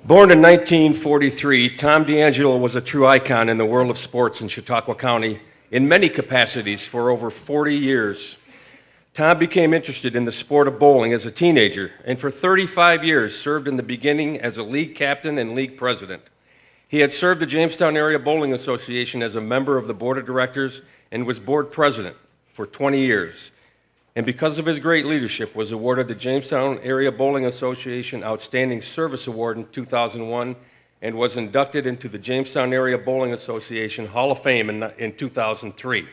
Born in 1943, Tom DeAngelo was a true icon in the world of sports in Chautauqua County in many capacities for over 40 years. Tom became interested in the sport of bowling as a teenager and for 35 years served in the beginning as a league captain and league president. He had served the Jamestown Area Bowling Association as a member of the board of directors and was board president for 20 years. And because of his great leadership, was awarded the Jamestown Area Bowling Association Outstanding Service Award in 2001 and was inducted into the Jamestown Area Bowling Association Hall of Fame in 2003.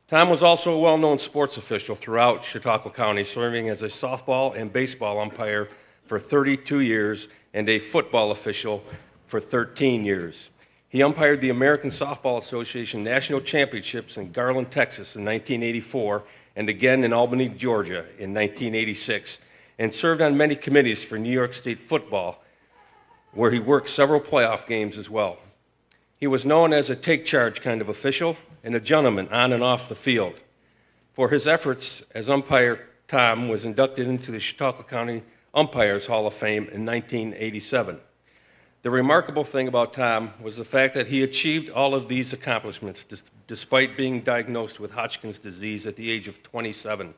Tom was also a well-known sports official throughout Chautauqua County, serving as a softball and baseball umpire for 32 years and a football official for 13 years. He umpired the American Softball Association National Championships in Garland, Texas in 1984 and again in Albany, Georgia in 1986, and served on many committees for New York State football, where he worked several playoff games as well. He was known as a take-charge kind of official and a gentleman on and off the field. For his efforts as umpire, Tom was inducted into the Chautauqua County Umpires Hall of Fame in 1987. The remarkable thing about Tom was the fact that he achieved all of these accomplishments despite being diagnosed with Hodgkin's disease at the age of 27.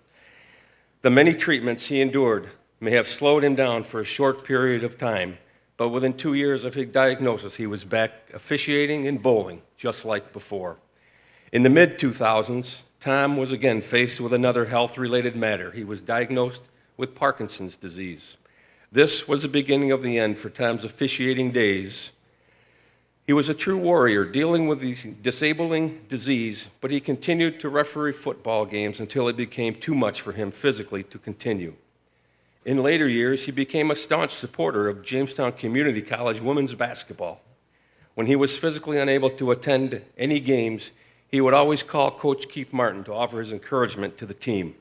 The many treatments he endured may have slowed him down for a short period of time, but within 2 years of his diagnosis, he was back officiating and bowling just like before. In the mid-2000s, Tom was again faced with another health-related matter. He was diagnosed with Parkinson's disease. This was the beginning of the end for Tom's officiating days. He was a true warrior dealing with this disabling disease, but he continued to referee football games until it became too much for him physically to continue. In later years, he became a staunch supporter of Jamestown Community College women's basketball. When he was physically unable to attend any games, he would always call Coach Keith Martin to offer his encouragement to the team.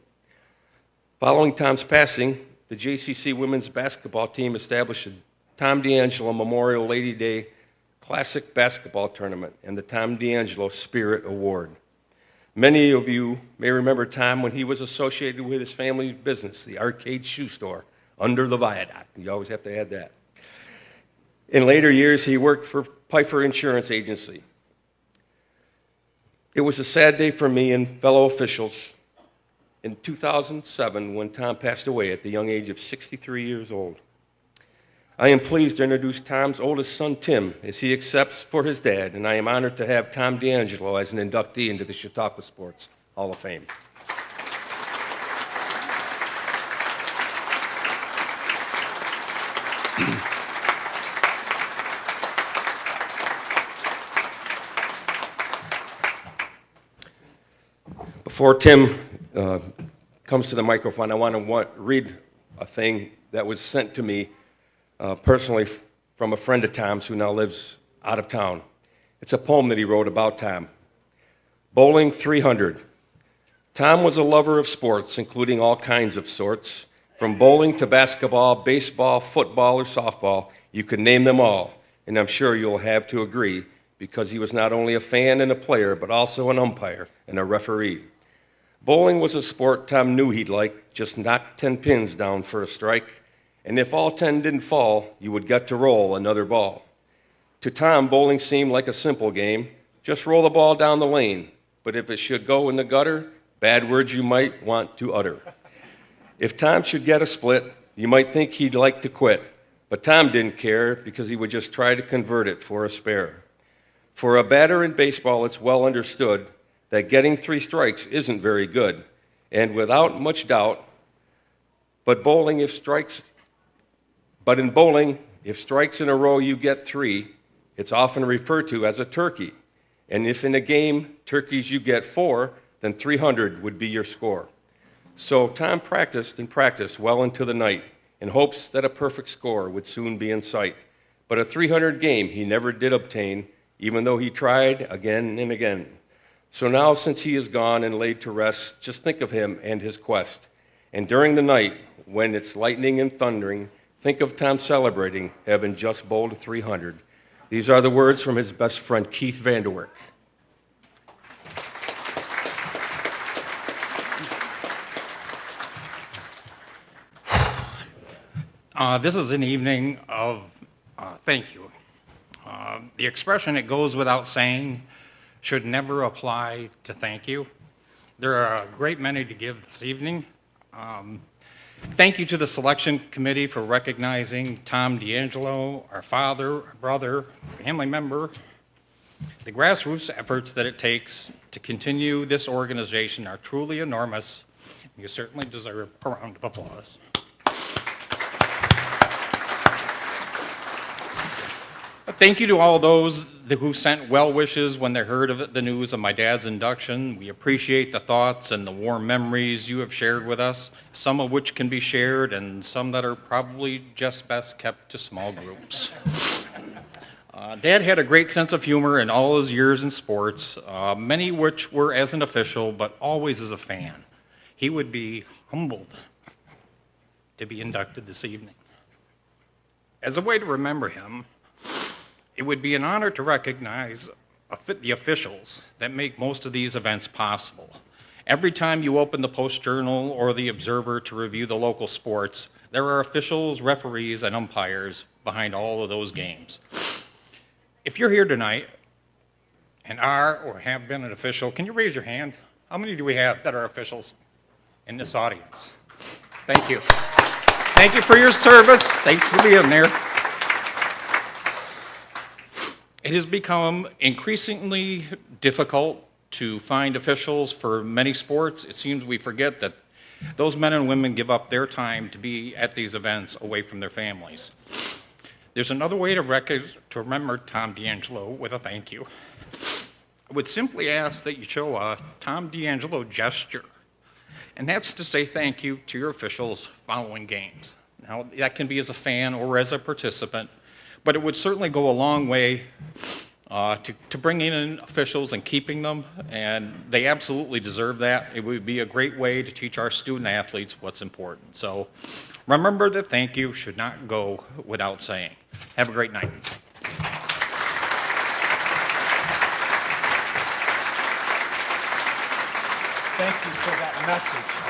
Following Tom's passing, the JCC women's basketball team established a Tom DeAngelo Memorial Lady Day Classic Basketball Tournament and the Tom DeAngelo Spirit Award. Many of you may remember Tom when he was associated with his family's business, the Arcade Shoe Store, under the viaduct. You always have to add that. In later years, he worked for Pfeiffer Insurance Agency. It was a sad day for me and fellow officials in 2007 when Tom passed away at the young age of 63 years old. I am pleased to introduce Tom's oldest son, Tim, as he accepts for his dad, and I am honored to have Tom DeAngelo as an inductee into the Chautauqua Sports Hall of Fame. Before Tim comes to the microphone, I want to read a thing that was sent to me personally from a friend of Tom's who now lives out of town. It's a poem that he wrote about Tom. Bowling 300. Tom was a lover of sports, including all kinds of sorts. From bowling to basketball, baseball, football, or softball, you could name them all, and I'm sure you'll have to agree, because he was not only a fan and a player, but also an umpire and a referee. Bowling was a sport Tom knew he'd like, just knock 10 pins down for a strike, and if all 10 didn't fall, you would get to roll another ball. To Tom, bowling seemed like a simple game, just roll the ball down the lane, but if it should go in the gutter, bad words you might want to utter. If Tom should get a split, you might think he'd like to quit, but Tom didn't care because he would just try to convert it for a spare. For a batter in baseball, it's well understood that getting 3 strikes isn't very good, and without much doubt, but in bowling, if strikes in a row you get 3, it's often referred to as a turkey, and if in a game turkeys you get 4, then 300 would be your score. So Tom practiced and practiced well into the night in hopes that a perfect score would soon be in sight, but a 300 game he never did obtain, even though he tried again and again. So now, since he is gone and laid to rest, just think of him and his quest. And during the night, when it's lightning and thundering, think of Tom celebrating having just bowled 300. These are the words from his best friend, Keith Vanderwerk. This is an evening of Thank you. The expression "it goes without saying" should never apply to thank you. There are a great many to give this evening. Thank you to the selection committee for recognizing Tom D'Angelo, our father, our brother, family member. The grassroots efforts that it takes to continue this organization are truly enormous. You certainly deserve a round of applause. Thank you to all those who sent well wishes when they heard of the news of my dad's induction. We appreciate the thoughts and the warm memories you have shared with us, some of which can be shared and some that are probably just best kept to small groups. Dad had a great sense of humor in all his years in sports, many which were as an official, but always as a fan. He would be humbled to be inducted this evening. As a way to remember him, it would be an honor to recognize the officials that make most of these events possible. Every time you open the Post-Journal or the Observer to review the local sports, there are officials, referees, and umpires behind all of those games. If you're here tonight and are or have been an official, can you raise your hand? How many do we have that are officials in this audience? Thank you. Thank you for your service. Thanks for being there. It has become increasingly difficult to find officials for many sports. It seems we forget that those men and women give up their time to be at these events away from their families. There's another way to remember Tom D'Angelo with a thank you. I would simply ask that you show a Tom D'Angelo gesture, and that's to say thank you to your officials following games. Now, that can be as a fan or as a participant, but it would certainly go a long way to bringing in officials and keeping them, and they absolutely deserve that. It would be a great way to teach our student athletes what's important. So remember that thank you should not go without saying. Have a great night. Thank you for that message.